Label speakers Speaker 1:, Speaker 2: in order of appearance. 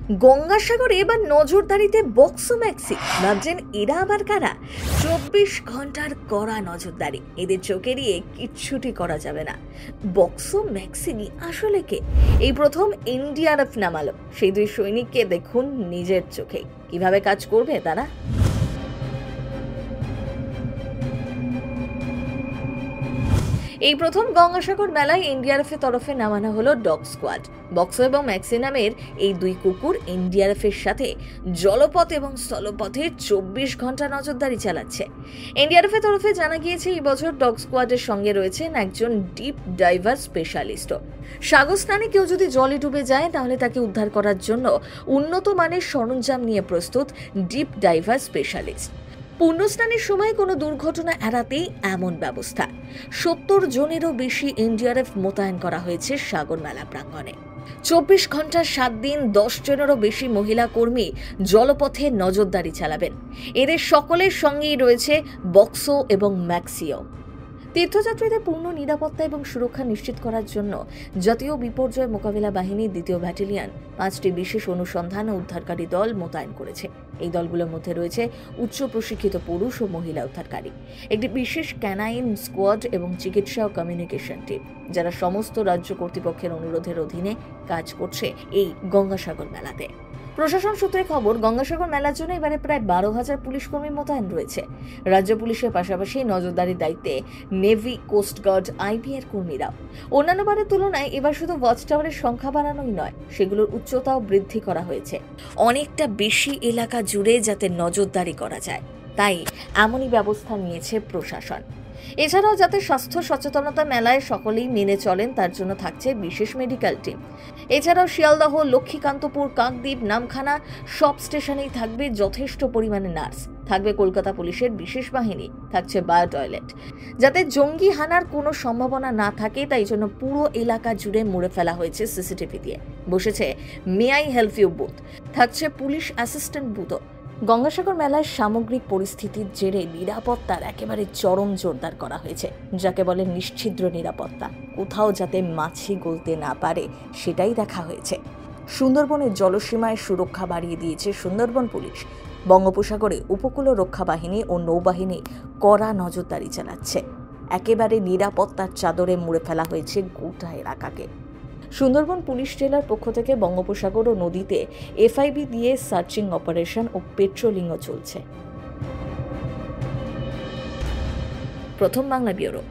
Speaker 1: গঙ্গাসাগরে এবার নজরদারিতে বক্সো ম্যাক্সি। ভাবছেন এরা আবার কারা? 24 ঘন্টার কড়া নজরদারি, এদের চোখে এড়িয়ে কিচ্ছুটি করা যাবে না। বক্সো ম্যাক্সিনি আসলে কে? এই প্রথম এনডিআরএফ নামালো সেই দুই সৈনিককে দেখুন নিজের চোখে, কিভাবে কাজ করবে তারা। এই প্রথম গঙ্গাসাগর মেলায় এনডিআরএফ এর তরফে নামানো হলো ডগ স্কোয়াড। বক্সো এবং ম্যাক্সি নামের এই দুই কুকুর এনডিআরএফ এর সাথে জলপথ এবং স্থলপথে 24 ঘন্টা নজরদারি চালাচ্ছে। এনডিআরএফ এর তরফে জানা গিয়েছে এই বছর ডগ স্কোয়াডের সঙ্গে রয়েছেন একজন ডিপ ডাইভার স্পেশালিস্টও। সাগর স্নানে কেউ যদি জলে ডুবে যায় তাহলে তাকে উদ্ধার করার জন্য উন্নত মানের সরঞ্জাম নিয়ে প্রস্তুত ডিপ ডাইভার স্পেশালিস্ট। পুণ্যস্নানের সময় কোনো দুর্ঘটনা এড়াতেই এমন ব্যবস্থা। 70 জনেরও বেশি এনডিআরএফ মোতায়েন করা হয়েছে সাগর মেলা প্রাঙ্গণে। 24 ঘন্টা 7 দিন 10 জনেরও বেশি মহিলা কর্মী জলপথে নজরদারি চালাবেন। এদের সকলের সঙ্গেই রয়েছে বক্সো এবং ম্যাক্সিও। তীর্থযাত্রীদের পূর্ণ নিরাপত্তা এবং সুরক্ষা নিশ্চিত করার জন্য জাতীয় বিপর্যয় মোকাবিলা বাহিনীর 2য় ব্যাটালিয়ন 5টি বিশেষ অনুসন্ধান ও উদ্ধারকারী দল মোতায়েন করেছে। এই দলগুলোর মধ্যে রয়েছে উচ্চ প্রশিক্ষিত পুরুষ ও মহিলা উদ্ধারকারী, একটি বিশেষ ক্যানাইন স্কোয়াড এবং চিকিৎসা ও কমিউনিকেশন টিম, যারা সমস্ত রাজ্য কর্তৃপক্ষের অনুরোধের অধীনে কাজ করছে এই গঙ্গাসাগর মেলাতে। প্রশাসন সূত্রে খবর, গঙ্গাসাগর মেলার জন্য এবারে প্রায় 12,000 পুলিশ কর্মী মোতায়েন রয়েছে। রাজ্য পুলিশের পাশাপাশি নজরদারির দায়িত্বে নেভি, কোস্টগার্ড, আইবি এর কর্মীরাও। অন্যান্য বারের তুলনায় এবার শুধু ওয়াচ টাওয়ারের সংখ্যা বাড়ানোই নয়, সেগুলোর উচ্চতাও বৃদ্ধি করা হয়েছে অনেকটা বেশি এলাকা জুড়ে, যাতে নজরদারি করা যায়। তাই এমনই ব্যবস্থা নিয়েছে প্রশাসন। এছাড়াও যাতে স্বাস্থ্য সচেতনতা মেলায় সকলেই মেনে চলেন তার জন্য থাকছে বিশেষ মেডিকেল টিম। এছাড়াও শিয়ালদহ, লক্ষ্মীকান্তপুর, কাকদ্বীপ, নামখানা সব স্টেশনেই থাকবে যথেষ্ট পরিমাণে নার্স, থাকবে কলকাতা পুলিশের বিশেষ বাহিনী, থাকছে বায়ো টয়লেট। যাতে জঙ্গি হানার কোনো সম্ভাবনা না থাকে তাই জন্য পুরো এলাকা জুড়ে মুড়ে ফেলা হয়েছে সিসিটিভি দিয়ে। বসেছে may I help you booth, থাকছে পুলিশ অ্যাসিস্ট্যান্ট বুথও। গঙ্গাসাগর মেলার সামগ্রিক পরিস্থিতির জেরে নিরাপত্তার একেবারে চরম জোরদার করা হয়েছে, যাকে বলে নিশ্ছিদ্র নিরাপত্তা। কোথাও যাতে মাছি গলতে না পারে সেটাই দেখা হয়েছে। সুন্দরবনের জলসীমায় সুরক্ষা বাড়িয়ে দিয়েছে সুন্দরবন পুলিশ। বঙ্গোপসাগরে উপকূল রক্ষা বাহিনী ও নৌবাহিনী কড়া নজরদারি চালাচ্ছে। একেবারে নিরাপত্তার চাদরে মুড়ে ফেলা হয়েছে গোটা এলাকাকে। সুন্দরবন পুলিশ জেলার পক্ষ থেকে বঙ্গোপসাগর ও নদীতে এফআইবি দিয়ে সার্চিং অপারেশন ও পেট্রোলিংও চলছে। প্রথম বাংলা ব্যুরো।